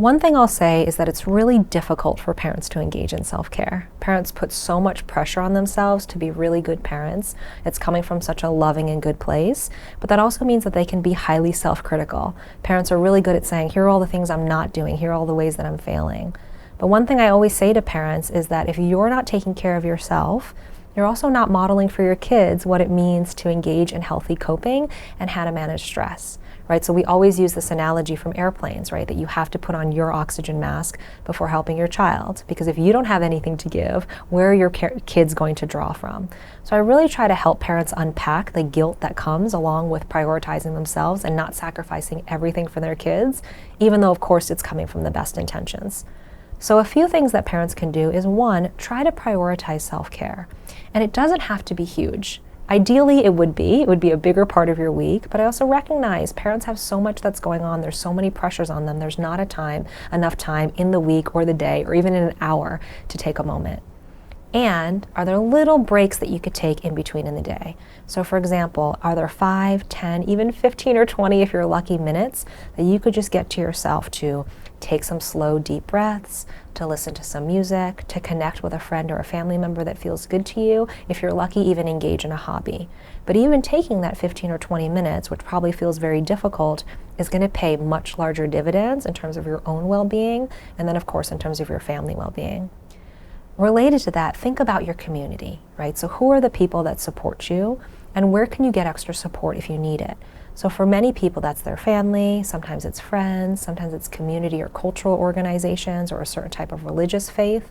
One thing I'll say is that it's really difficult for parents to engage in self-care. Parents put so much pressure on themselves to be really good parents. It's coming from such a loving and good place, but that also means that they can be highly self-critical. Parents are really good at saying, here are all the things I'm not doing, here are all the ways that I'm failing. But one thing I always say to parents is that if you're not taking care of yourself, you're also not modeling for your kids what it means to engage in healthy coping and how to manage stress. Right? So we always use this analogy from airplanes, right? That you have to put on your oxygen mask before helping your child. Because if you don't have anything to give, where are your kids going to draw from? So I really try to help parents unpack the guilt that comes along with prioritizing themselves and not sacrificing everything for their kids, even though of course it's coming from the best intentions. So a few things that parents can do is, one, try to prioritize self-care. And it doesn't have to be huge. Ideally, it would be a bigger part of your week, but I also recognize parents have so much that's going on. There's so many pressures on them. There's not enough time in the week or the day or even in an hour to take a moment. And are there little breaks that you could take in between in the day? So for example, are there 5, 10, even 15 or 20 if you're lucky minutes that you could just get to yourself to take some slow, deep breaths, to listen to some music, to connect with a friend or a family member that feels good to you, if you're lucky, even engage in a hobby. But even taking that 15 or 20 minutes, which probably feels very difficult, is going to pay much larger dividends in terms of your own well-being, and then of course in terms of your family well-being. Related to that, think about your community, right? So who are the people that support you, and where can you get extra support if you need it? So for many people, that's their family, sometimes it's friends, sometimes it's community or cultural organizations or a certain type of religious faith.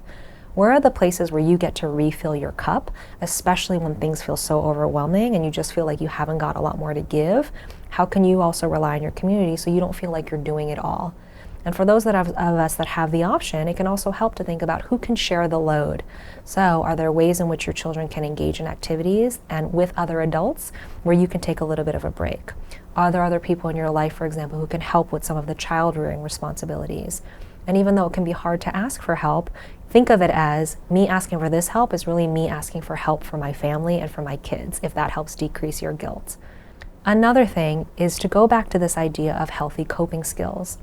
Where are the places where you get to refill your cup, especially when things feel so overwhelming and you just feel like you haven't got a lot more to give? How can you also rely on your community so you don't feel like you're doing it all? And for those of us that have the option, it can also help to think about who can share the load. So are there ways in which your children can engage in activities and with other adults where you can take a little bit of a break? Are there other people in your life, for example, who can help with some of the child rearing responsibilities? And even though it can be hard to ask for help, think of it as me asking for this help is really me asking for help for my family and for my kids, if that helps decrease your guilt. Another thing is to go back to this idea of healthy coping skills.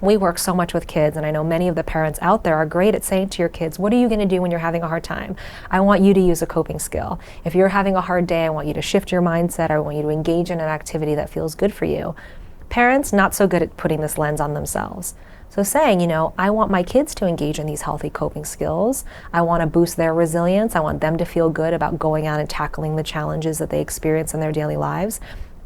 We work so much with kids, and I know many of the parents out there are great at saying to your kids, what are you going to do when you're having a hard time? I want you to use a coping skill. If you're having a hard day, I want you to shift your mindset. I want you to engage in an activity that feels good for you. Parents, not so good at putting this lens on themselves. So saying, I want my kids to engage in these healthy coping skills. I want to boost their resilience. I want them to feel good about going out and tackling the challenges that they experience in their daily lives.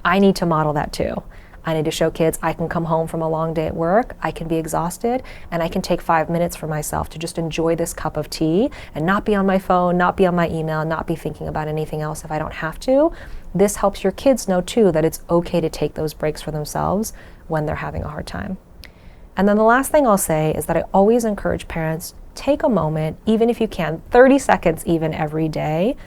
I need to model that too. I need to show kids I can come home from a long day at work, I can be exhausted, and I can take 5 minutes for myself to just enjoy this cup of tea and not be on my phone, not be on my email, not be thinking about anything else if I don't have to. This helps your kids know too that it's okay to take those breaks for themselves when they're having a hard time. And then the last thing I'll say is that I always encourage parents, take a moment, even if you can, 30 seconds even every day,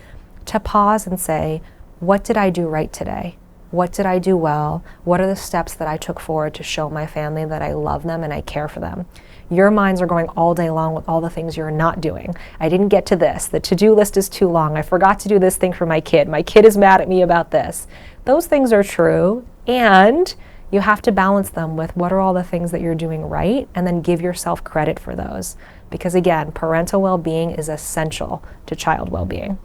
to pause and say, what did I do right today? What did I do well? What are the steps that I took forward to show my family that I love them and I care for them? Your minds are going all day long with all the things you're not doing. I didn't get to this. The to-do list is too long. I forgot to do this thing for my kid. My kid is mad at me about this. Those things are true, and you have to balance them with what are all the things that you're doing right, and then give yourself credit for those. Because again, parental well-being is essential to child well-being.